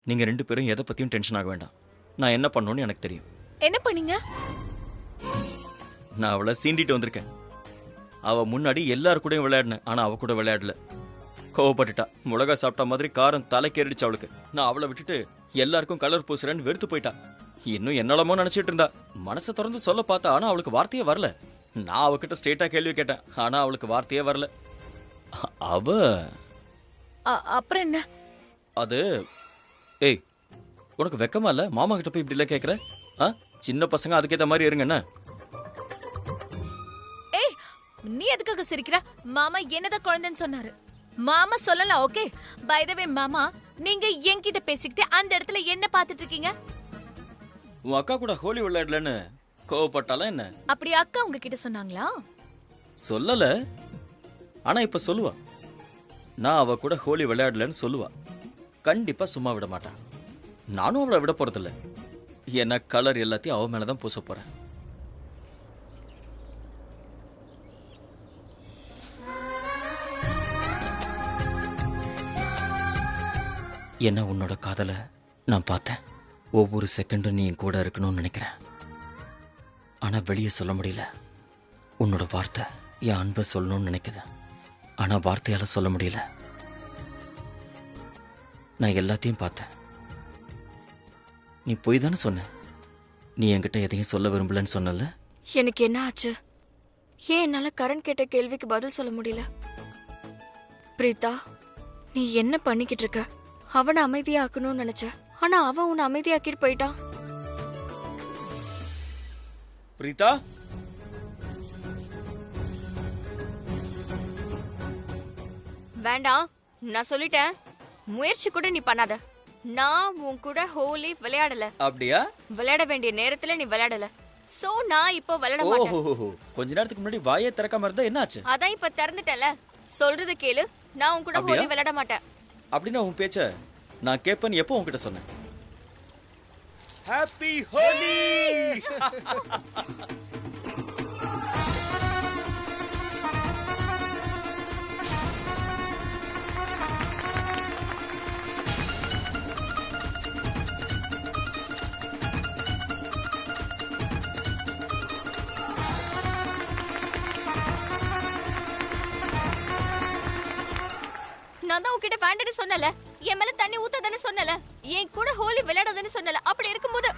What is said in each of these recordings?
நீங்க 2 பேரும் எதை பத்தியும் டென்ஷன் ஆக வேண்டாம். நான் என்ன பண்ணணும்னு எனக்கு தெரியும். என்ன பண்ணீங்க? நான் அவளை சீண்டிட்டு வந்திருக்கேன். அவ முன்னாடி எல்லாரு கூடயும் விளையாடினேன். ஆனா அவ கூட விளையாடல. கோவப்பட்டுட்டா. மிளகா சாப்பிட்ட மாதிரி காரம் தலைக்கேறிடுச்சு அவளுக்கு. நான் அவளை விட்டுட்டு எல்லாருக்கும் கலர் பூசுறேன்னு வெறுத்து போயிட்டா. இன்னும் என்னளமோ நினைச்சிட்டு இருந்தா. மனசை திறந்து சொல்ல பார்த்தா, ஆனா அவளுக்கு வார்த்தையே வரல. நான் அவகிட்ட ஸ்ட்ரெயிட்டா கேள்வி கேட்டேன். ஆனா அவளுக்கு வார்த்தையே வரல. அவ அப்புறம் என்ன? அது ஏய், உனக்கு வெக்கமா இல்ல? மாமா கிட்ட போய் இப்படி எல்லாம் கேக்குற? சின்ன பசங்க அதுக்கேத்த மாதிரி இருங்க என்ன? ஏய், நீ எதுக்காக சிரிக்கிற? மாமா என்னதான் குழந்தைன்னு சொன்னாரு. மாமா சொல்லலாம், ஓகே. பை தி வே மாமா, நீங்க என்கிட்ட பேசிக்கிட்டு அந்த இடத்துல என்ன பாத்துட்டு இருக்கீங்க? உன் அக்கா கூட ஹோலி விளையாடலன்னு கோவப்பட்டால என்ன? அப்படி அக்கா உங்ககிட்ட சொன்னாங்களா? சொல்லல. ஆனா இப்ப சொல்லுவா. நான் அவ கூட ஹோலி விளையாடலன்னு சொல்லுவா. கண்டிப்பா சும்மா விட மாட்டா. நானும் அவளை விட போறதில்ல. ஏன்னா கலர் எல்லாத்தையும் அவ மேலதான் பூச போறேன். என்ன உன்னோட காதலை நான் பார்த்தேன். ஒவ்வொரு செகண்டும் நீ என் கூட இருக்கணும்னு நினைக்கிறேன். ஆனா வெளியே சொல்ல முடியல. உன்னோட வார்த்தை என் அன்பை சொல்லணும்னு நினைக்குது. ஆனா வார்த்தையால சொல்ல முடியல. நான் எல்லாத்தையும் பார்த்தேன். நீ போய் தானே சொன்ன. நீ என்கிட்ட எதையும் சொல்ல விரும்பலன்னு சொன்னல. எனக்கு என்ன ஆச்சு? ஏன் என்னால கரண் கேட்ட கேள்விக்கு பதில் சொல்ல முடியல? பிரீதா, நீ என்ன பண்ணிக்கிட்டு இருக்க? அவனை அமைதியாக்கணும்னு நினைச்ச, ஆனா அவன் உன்னை அமைதியாக்கிட்டு போயிட்டான். பிரீதா, வேண்டாம், நான் சொல்லிட்டேன். முயற்சி கூட நீ பண்ணாத. நான் உன் கூட ஹோலி விளையாடல. அப்படியா? விளையாட வேண்டிய நேரத்துல நீ விளையாடல. சோ நான் இப்போ விளையாட மாட்டேன். ஓஹோ, கொஞ்ச நேரத்துக்கு முன்னாடி வாயே திறக்காம இருந்தா என்ன ஆச்சு? அதான் இப்ப திறந்துட்டல. சொல்றது கேளு. நான் உன் கூட அப்படியா? ஹோலி விளையாட மாட்டேன். அப்படின்னா உன் பேச்ச நான் கேட்பேன்னு எப்போ உன்கிட்ட சொன்னேன்? ஹாப்பி ஹோலி! நான் தான் உன்கிட்ட வேண்டான்னு சொன்னல. என் மேல தண்ணி ஊத்தாதன்னு சொன்னல. என் கூட ஹோலி விளையாடாதன்னு சொன்னல. அப்படி இருக்கும்போது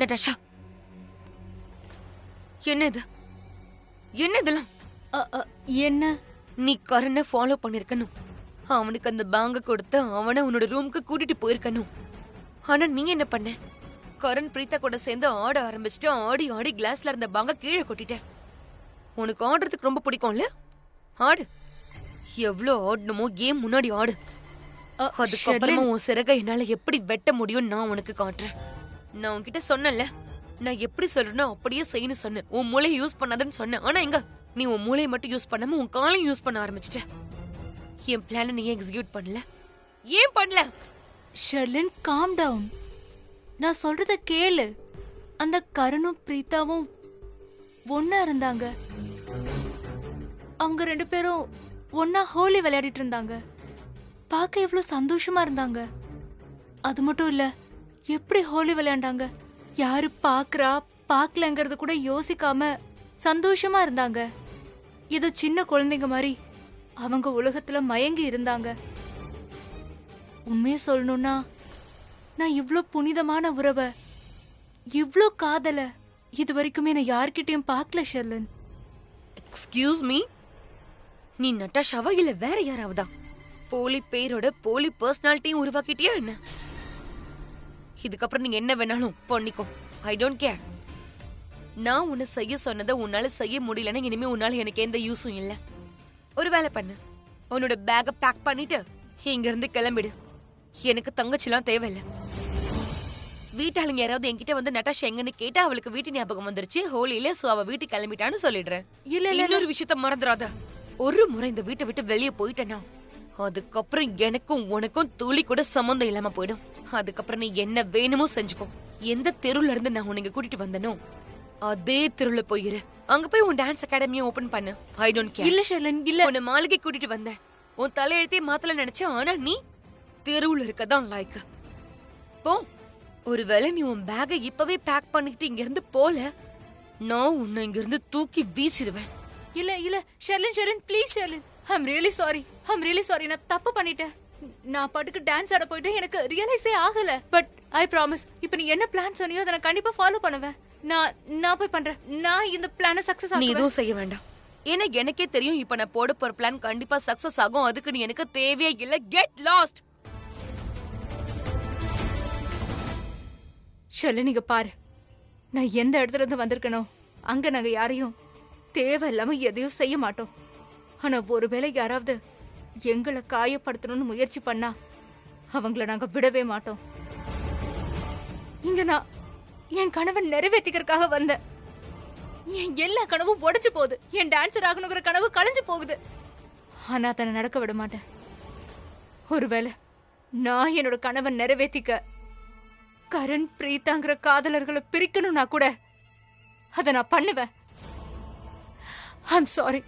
நட்டாஷா, என்ன இது? என்ன இதெல்லாம்? என்ன? நீ கரனை ஃபாலோ பண்ணிருக்கணும். அவனுக்கு அந்த பேங்க கொடுத்து அவனை உன்னோட ரூமுக்கு கூட்டிட்டு போயிருக்கணும். ஆனா நீ என்ன பண்ண? கரண் பிரீதா கூட சேர்ந்து ஆட ஆரம்பிச்சுட்டு ஆடி ஆடி கிளாஸ்ல இருந்த பேங்க கீழே கொட்டிட்ட. உனக்கு ஆடுறதுக்கு ரொம்ப பிடிக்கும்ல? ஆடு. எவ்வளவு ஆடணுமோ ஏன் முன்னாடி ஆடு. அதுக்கப்புறமா உன் சிறகை என்னால எப்படி வெட்ட முடியும் நான் உனக்கு காட்டுறேன். நான் உன்கிட்ட சொன்னல, நான் எப்படி சொல்றேனோ அப்படியே செய்யணும் சொன்னேன். உன் மூளையை யூஸ் பண்ணாதன்னு சொன்னேன். ஆனா எங்க நீ உன் மூளையை மட்டும் யூஸ் பண்ணாம உன் காலையும் யூஸ் பண்ண ஆரம்பிச்சிட்ட. என் பிளான நீ எக்ஸிக்யூட் பண்ணல. ஏன் பண்ணல? Sherlin, calm down. நான் சொல்றத கேளு. அந்த கரணும் பிரீதாவும் ஒன்னா இருந்தாங்க. அவங்க 2 பேரும் ஒன்னா ஹோலி விளையாடிட்டு இருந்தாங்க. பார்க்க எவ்வளவு சந்தோஷமா இருந்தாங்க. அது மட்டும் இல்ல, எப்படி ஹோலி விளையாண்டாங்க, யாரு பாக்குறா பாக்கலங்கிறது கூட யோசிக்காம சந்தோஷமா இருந்தாங்க. ஏதோ சின்ன குழந்தைங்க மாதிரி அவங்க உலகத்துல மயங்கி இருந்தாங்க. உண்மையை சொல்லணும்னா, நான் இவ்ளோ புனிதமான உறவை, இவ்ளோ காதல இது வரைக்குமே நான் யார்கிட்டயும் பார்க்கல ஷெர்லின். எக்ஸ்கியூஸ் மீ, நீ நட்டாஷாவா இல்ல வேற யாராவதா? போலி பேரோட போலி பர்சனாலிட்டியும் உருவாக்கிட்டியா என்ன? இதுக்கப்புறம் நீங்க என்ன வேணாலும் பண்ணிக்கோ. I don't care. நான் உன்னை செய்ய சொன்னதை உன்னால செய்ய முடியலன்னா இனிமே உன்னால எனக்கு எந்த யூஸும் இல்ல. ஒரு வேலை பண்ணு, உன்னோட பேக பேக் பண்ணிட்டு இங்க இருந்து கிளம்பிடு. எனக்கு தங்கச்சிலாம் தேவையில்ல. வீட்டாளுங்க யாராவது என்கிட்ட வந்து நட்டாஷா எங்கன்னு கேட்டா அவளுக்கு வீட்டு ஞாபகம் வந்துருச்சு ஹோலியில, சோ அவ வீட்டு கிளம்பிட்டான்னு சொல்லிடுறேன். இல்ல இன்னொரு விஷயத்த மறந்துடாத. ஒரு முறை இந்த வீட்டை விட்டு வெளியே போயிட்டேன்னா அதுக்கப்புறம் எனக்கும் உனக்கும் துளி கூட சம்மந்தம் இல்லாம போயிடும். அதுக்கப்புறம் நீ என்ன வேணுமோ செஞ்சுக்கோ. எந்த தெருல இருந்து நான் உனக்கு கூட்டிட்டு வந்தனோ அதே தெருல போயிரு. அங்க போய் உன் டான்ஸ் அகாடமியை ஓபன் பண்ணு. I don't care. இல்ல ஷெர்லின், இல்ல. உன்னை மாளிகை கூட்டிட்டு வந்தேன். உன் தலையெழுத்தே மாத்தல நினைச்சேன். ஆனா நீ தெருவுல இருக்கதான் லாய்க்கு. போ. ஒருவேளை நீ உன் பேக்கை இப்பவே பேக் பண்ணிட்டு இங்க இருந்து போல, நான் உன்னை இங்க இருந்து தூக்கி வீசிடுவேன். இல்ல இல்ல Sherlin, Sherlin please Sherlin. I'm really sorry. நான் தப்பு பண்ணிட்டேன். நான் பாட்டுக்கு டான்ஸ் ஆட போயிட்டு எனக்கு ரியலைஸே ஆகல. பட் ஐ ப்ராமிஸ், இப்போ நீ என்ன பிளான் சொன்னியோ அதை நான் கண்டிப்பா ஃபாலோ பண்ணுவேன். நான் போய் பண்றேன். நான் இந்த பிளானை சக்சஸ் நீ ஆகுவேன். எதுவும் செய்ய வேண்டாம். ஏன்னா எனக்கே தெரியும் இப்ப நான் போட போற பிளான் கண்டிப்பா சக்சஸ் ஆகும். அதுக்கு நீ எனக்கு தேவையே இல்ல. Get lost. ஷெர்லின், நீங்க பாரு, நான் எந்த இடத்துல இருந்து வந்திருக்கனோ அங்க நாங்க யாரையும் தேவையில்லாம எதையும் செய்ய மாட்டோம். ஆனா ஒருவேளை யாராவது எங்களை காயப்படுத்தணும்னு முயற்சி பண்ணா அவங்கள நாங்க விடவே மாட்டோம். இங்க நான் என் கனவை நிறைவேற்றிக்கிறதுக்காக வந்தேன். என் எல்லா கனவும் உடைச்சு போகுது. என் டான்சர் ஆகணுங்கிற கனவு கலைஞ்சு போகுது. ஆனா அதை நடக்க விட மாட்டேன். ஒருவேளை நான் என்னோட கனவை நிறைவேற்றிக்க கரண் பிரீதாங்கிற காதலர்களை பிரிக்கணும்னா கூட அதை நான் பண்ணுவேன். I'm sorry.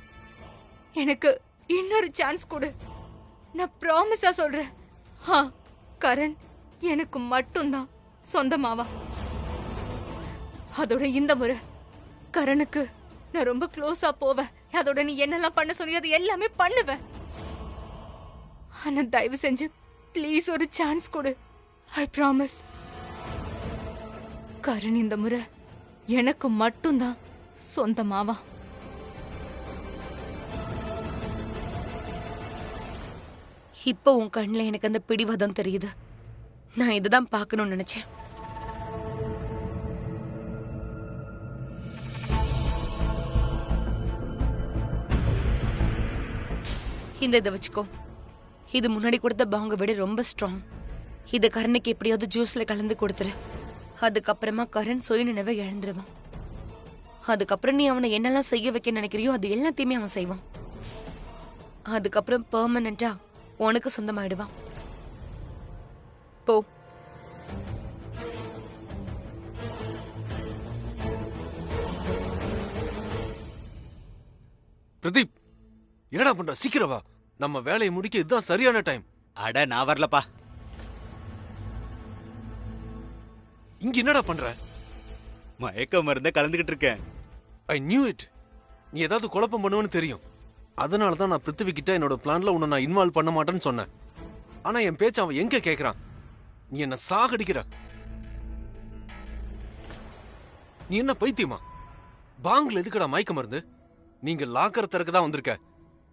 எனக்கு இன்னொரு சான்ஸ் கொடு. நான் ப்ராமிஸா சொல்றேன். கரண் எனக்கு மட்டும்தான் சொந்தமாவா. அதோட இந்த முறை கரனுக்கு நான் ரொம்ப க்ளோஸா போவேன். அதோட நீ என்னெல்லாம் பண்ண சொன்னியோ அது எல்லாமே பண்ணுவேன். ஆனா தயவு செஞ்சு ப்ளீஸ் ஒரு சான்ஸ் கொடு. I promise. கரண் இந்த முறை எனக்கு மட்டும்தான் சொந்தமாவா. இப்ப உன் கண்ணுல எனக்கு அந்த பிடிவாதம் தெரியுது. நான் இதுதான் பார்க்கணும்னு நினைச்சேன். இதை வச்சுக்கோ. இது முன்னாடி கொடுத்த பாங்க விட ரொம்ப ஸ்ட்ராங். இது கரனுக்கு எப்படியாவது ஜூஸ்ல கலந்து கொடுத்துரு. அதுக்கப்புறமா கரண் சுய நினைவை இழந்துருவான். அதுக்கப்புறம் நீ அவனை என்னெல்லாம் செய்ய வைக்க நினைக்கிறியோ அது எல்லாத்தையுமே அவன் செய்வான். அதுக்கப்புறம் பெர்மனண்டா உனக்கு சொந்தமாயிடுவான். போ. பிரதீப், என்னடா பண்ற? சீக்கிரம் வா. நம்ம வேலையை முடிக்க இதுதான் சரியான டைம். அட நான் வரலப்பா. இங்க என்னடா பண்ற? மயக்க மருந்த கலந்துகிட்டு இருக்கேன். I knew it. நீ ஏதாவது குழப்பம் பண்ணுவேன்னு தெரியும். அதனால தான் நான் பிருத்திவி கிட்ட என்னோட பிளான்ல உன்னை நான் இன்வால்வ் பண்ண மாட்டேன்னு சொன்னேன். ஆனா என் பேச்ச அவன் எங்க கேக்குறான்? நீ என்ன சாகடிக்கிற. நீ என்ன பைத்தியமா? பாங்க்ல எதுக்குடா மயக்க மருந்து? நீங்க லாக்கர் திறக்க தான் வந்திருக்க,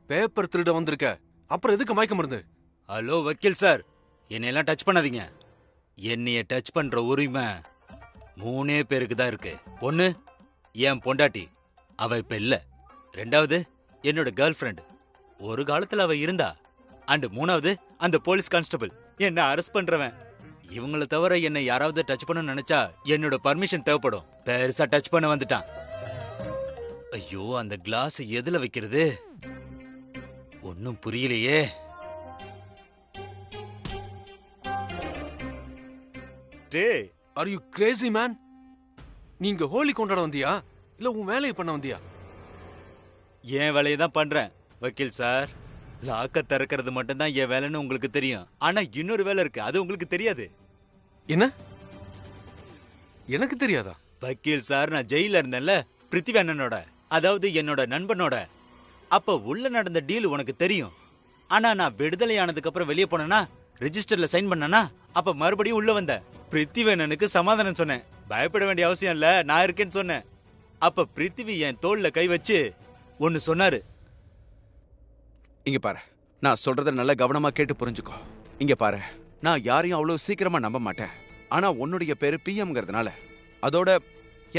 பேப்பர் திருட வந்திருக்க, அப்புறம் எதுக்கு மயக்க மருந்து? ஹலோ வக்கீல் சார், என்னையெல்லாம் டச் பண்ணாதீங்க. என்னைய டச் பண்ற உரிமை 3 பேருக்கு தான் இருக்கு. ஒன்னு என் பொண்டாட்டி, அவ இப்ப இல்ல. 2வது என்னோட கேர்ள் ஃப்ரெண்ட், ஒரு காலத்துல அவ இருந்தா. அண்ட் 3வது அந்த போலீஸ் கான்ஸ்டபிள், என்ன அரெஸ்ட் பண்றவன். இவங்கள தவிர என்னை யாராவது டச் பண்ண நினைச்சா என்னோட பர்மிஷன் தேவைப்படும். பெருசா டச் பண்ண வந்துட்டான். ஐயோ, அந்த கிளாஸ் எதுல வைக்கிறது ஒன்னும் புரியலையே. டேய், ஆர் யூ கிரேசி மேன்? நீங்க ஹோலி கொண்டாட வந்தியா இல்ல உன் வேலையை பண்ண வந்தியா? என் வேலையை தான் பண்றேன் வக்கீல் சார். லாக்க திறக்கிறது மட்டும்தான் என் வேலைன்னு உங்களுக்கு தெரியும். ஆனா இன்னொரு வேலை இருக்கு, அது உங்களுக்கு தெரியாது. என்ன? எனக்கு தெரியாதா? வக்கீல் சார், நான் ஜெயில இருந்தேன்ல பிருத்திவி அண்ணனோட, அதாவது என்னோட நண்பனோட. அப்ப உள்ள நடந்த டீல் உனக்கு தெரியும். ஆனா நான் விடுதலை ஆனதுக்கு அப்புறம் வெளியே போனேனா, ரெஜிஸ்டர்ல சைன் பண்ணனா, அப்ப மறுபடியும் உள்ள வந்த பிருத்திவி அண்ணனுக்கு சமாதானம் சொன்னேன். பயப்பட வேண்டிய அவசியம் இல்ல, நான் இருக்கேன்னு சொன்னேன். அப்ப பிருத்திவி என் தோல்ல கை வச்சு ஒன்னு சொன்னாரு. இங்க பாரு, நான் சொல்றத நல்லா கவனமா கேட்டு புரிஞ்சுக்கோ. இங்க பாரு, நான் யாரையும் அவ்வளவு சீக்கிரமா நம்ப மாட்டேன். ஆனா உன்னுடைய பேரு பிஎம்ங்கிறதுனால, அதோட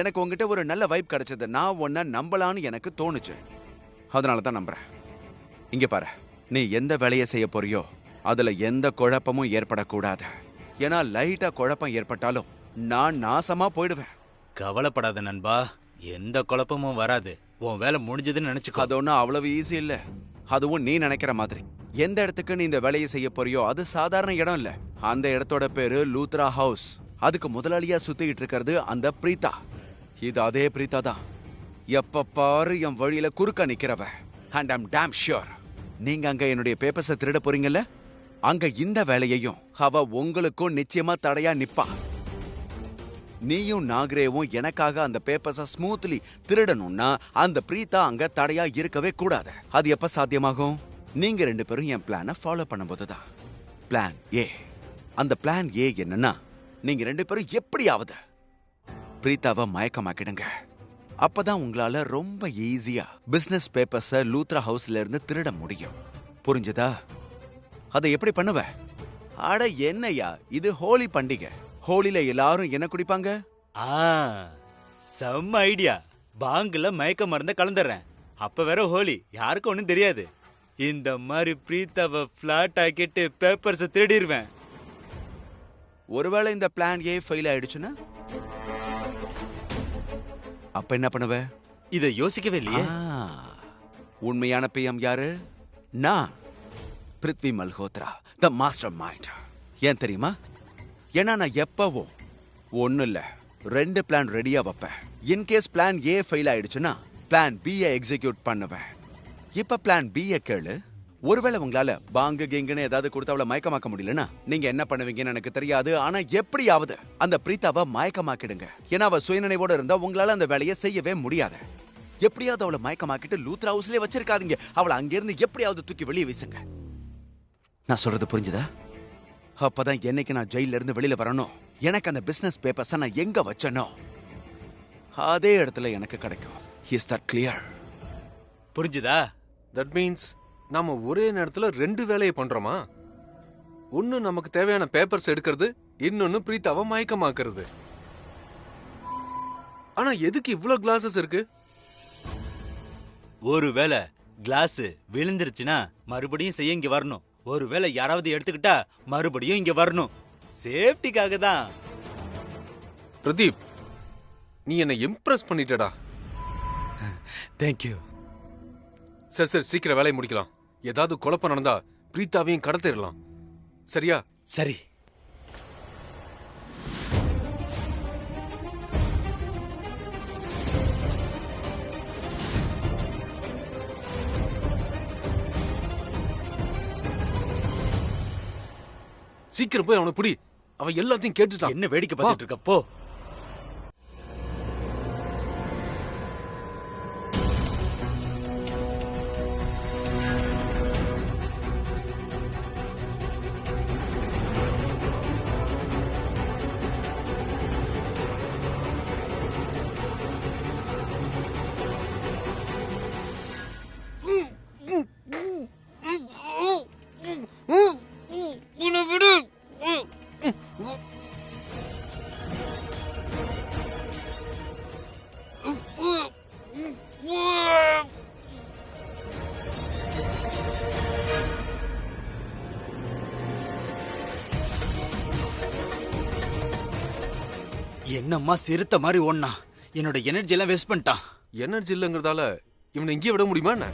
எனக்கு உங்ககிட்ட ஒரு நல்ல வைப் கிடைச்சது. நான் உன்னை நம்பலான்னு எனக்கு தோணுச்சு, அதனால தான் நம்புறேன். இங்க பாரு, நீ எந்த வேலையை செய்ய போறியோ அதுல எந்த குழப்பமும் ஏற்படக்கூடாது. ஏன்னா லைட்டா குழப்பம் ஏற்பட்டாலும் நான் நாசமா போயிடுவேன். கவலைப்படாத நண்பா, எந்த குழப்பமும் வராது. உன் வேலை முடிஞ்சதுன்னு நினைச்சுக்கோ. அது ஒன்றும் அவ்வளவு ஈஸி இல்ல. அதுவும் நீ நினைக்கிற மாதிரி. எந்த இடத்துக்கு நீ இந்த வேலையை செய்ய போறியோ அது சாதாரண இடம் இல்ல. அந்த இடத்தோட பேரு லூத்ரா ஹவுஸ். அதுக்கு முதலாளியா சுத்திக்கிட்டு இருக்கிறது அந்த பிரீதா. இது அதே பிரீதா தான் எப்ப பாரு என் வழியில குறுக்க நிக்கிறவ. அண்ட் ஐம் டேம் ஷியோர் நீங்க அங்க என்னுடைய பேப்பர்ஸை திருட போறீங்கல்ல, அங்க இந்த வேலையையும் அவ உங்களுக்கும் நிச்சயமா தடையா நிப்பா. நீயும் நாகரேவும் எனக்காக அந்த பேப்பர்ஸை ஸ்மூத்லி திருடணும்னா அந்த பிரீதா அங்க தடையா இருக்கவே கூடாது. அது எப்ப சாத்தியமாகும்? நீங்க 2 பேரும் என் பிளானை ஃபாலோ பண்ணும்போதுதான். Plan A. அந்த பிளான் ஏ என்னன்னா, நீங்க 2 பேரும் எப்படியாவது பிரீதாவை மயக்கமாக்கிடுங்க. அப்பதான் உங்களால ரொம்ப ஈஸியா பிசினஸ் பேப்பர்ஸை லூத்ரா ஹவுஸ்ல இருந்து திருட முடியும். புரிஞ்சுதா? அதை எப்படி பண்ணுவ? அட என்னையா, இது ஹோலி பண்டிகை. ஹோலில எல்லாரும் என்ன குடிப்பாங்க? செம்ம ஐடியா. பாங்குல மயக்க மருந்த கலந்துறேன். அப்ப வேற ஹோலி, யாருக்கும் ஒண்ணும் தெரியாது. இந்த மாதிரி பிரீத்தாவை பிளாட் ஆக்கிட்டு பேப்பர்ஸ் திருடிடுவேன். ஒருவேளை இந்த பிளான் ஏ ஃபெயில் ஆயிடுச்சுன்னா அப்ப என்ன பண்ணுவ? இத யோசிக்கவே இல்லையே. உண்மையான பிஎம் யாரு? நான், Prithvi Malhotra, the master mind. ஏன் தெரியுமா? ஏன்னா நான் எப்பவும் ஒண்ணு இல்ல 2 பிளான் ரெடியா வைப்பேன். இன்கேஸ் பிளான் ஏ ஃபெயில் ஆயிடுச்சுன்னா பிளான் பி எக்ஸிக்யூட் பண்ணுவேன். இப்ப பிளான் பி கேளு. ஒருவேளை உங்களால பாங்கு கிங்குன்னு ஏதாவது கொடுத்து அவளை மயக்கமாக்க முடியலன்னா நீங்க என்ன பண்ணுவீங்கன்னு எனக்கு தெரியாது. ஆனா எப்படியாவது அந்த பிரீதாவை மயக்கமாக்கிடுங்க. ஏன்னா அவ சுயநினைவோட இருந்தா உங்களால அந்த வேலையை செய்யவே முடியாது. எப்படியாவது அவளை மயக்கமாக்கிட்டு லூத்ரா ஹவுஸ்லயே வச்சிருக்காதீங்க. அவளை அங்கிருந்து எப்படியாவது தூக்கி வெளியே வீசுங்க. நான் சொல்றது புரிஞ்சுதா? அப்பதான் என்னைக்கு நான் ஜெயில இருந்து வெளியில வரணும், எனக்கு அந்த பிசினஸ் பேப்பர்ஸ் நான் எங்க வச்சனோ அதே இடத்துல எனக்கு கிடைக்கும். Is that clear? புரிஞ்சுதா? தட் மீன்ஸ் நாம ஒரே நேரத்துல 2 வேலையை பண்றோமா? ஒன்னு நமக்கு தேவையான பேப்பர்ஸ் எடுக்கிறது, இன்னொன்னு பிரீதாவை மயக்கமாக்குறது. ஆனா எதுக்கு இவ்ளோ கிளாஸஸ் இருக்கு? ஒருவேளை கிளாஸ் விழுந்துருச்சுன்னா மறுபடியும் செய்ய இங்க வரணும். ஒருவேளை யாராவது எடுத்துக்கிட்டா மறுபடியும் இங்க வரணும். சேஃப்டிக்காக தான். பிரதீப், நீ என்னை இம்ப்ரெஸ் பண்ணிட்டடா. தேங்க்யூ. சரி சரி, சீக்கிரம் வேலையை முடிக்கலாம். ஏதாவது குழப்பம் நடந்தா பிரீதாவையும் கடத்திடலாம். சரியா? சரி. சீக்கிரம் போய் அவனை பிடி. அவன் எல்லாத்தையும் கேட்டுட்டான். என்ன வேடிக்கை பார்த்துட்டு இருக்க? போ. என்னம்மா சிறுத்த மாதிரி ஓடுனா என்னோட எனர்ஜி எல்லாம் வேஸ்ட் பண்ணிட்டான். எனர்ஜி இல்லைங்கிறதால இவனை இங்கேயே விட முடியுமா என்ன?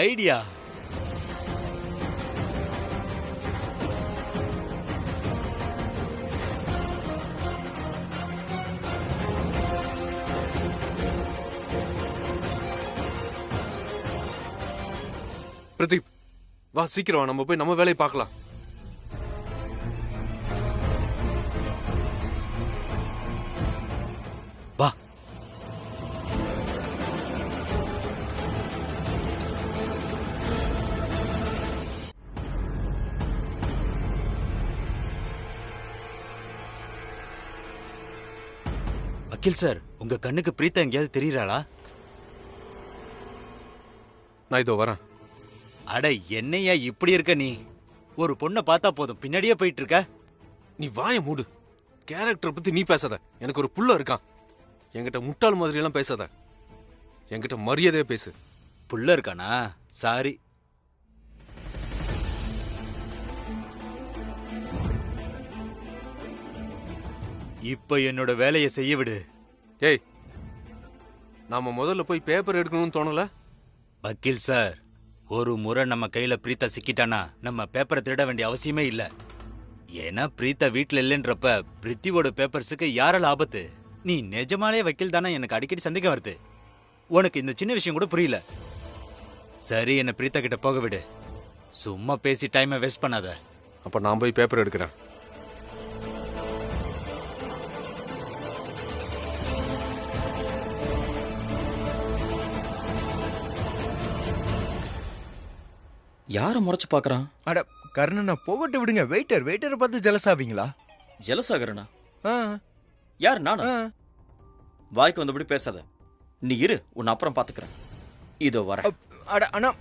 ஐடியா. பிரதீப் வா, சீக்கிரம் வா, நம்ம போய் நம்ம வேலையை பார்க்கலாம். வா. வக்கீல் சார், உங்க கண்ணுக்கு பிரீத்தா எங்கேயாவது தெரியறாளா? நான் இதோ வரேன். அட என்னையா இப்படி இருக்க நீ? ஒரு பொண்ணை பார்த்தா போதும் பின்னாடியே போயிட்டு இருக்க. நீ வாயை மூடு. கேரக்டரை பத்தி நீ பேசாத. எனக்கு ஒரு புள்ள இருக்கான். என்கிட்ட முட்டாள் மாதிரி எல்லாம் பேசாத. என்கிட்ட மரியாதையா பேசு. புள்ள இருக்கானா? சாரி. இப்ப என்னோட வேலையை செய்ய விடு. ஏய், நாம முதல்ல போய் பேப்பர் எடுக்கணும்னு தோணல? வக்கீல் சார், ஒரு முறை நம்ம கையில பிரீத்தா சிக்கிட்டானா நம்ம பேப்பரை திருட வேண்டிய அவசியமே இல்ல. ஏன்னா பிரீத்தா வீட்டுல இல்லைன்றப்ப பிரித்தியோட பேப்பர்ஸுக்கு யாரால ஆபத்து? நீ நிஜமாலே வக்கீல் தானே? எனக்கு அடிக்கடி சந்தேகம் வருது. உனக்கு இந்த சின்ன விஷயம் கூட புரியல. சரி, என்ன பிரீத்தா கிட்ட போக விடு. சும்மா பேசி டைமை வேஸ்ட் பண்ணாத. அப்ப நான் போய் பேப்பர் எடுக்கிறேன். யாரை முறைச்சு பார்க்கறான்? அட கர்ணனை போகட்டு விடுங்க. வெயிட்டரை பார்த்து ஜெலஸ் ஜெலசாகரனா? ஆ யார், நானா? ஆ. வாய்க்கு வந்தபடி பேசாத. நீ இரு, உன்னை அப்புறம் பாத்துக்கிறேன். இதோ வர. அட அண்ணா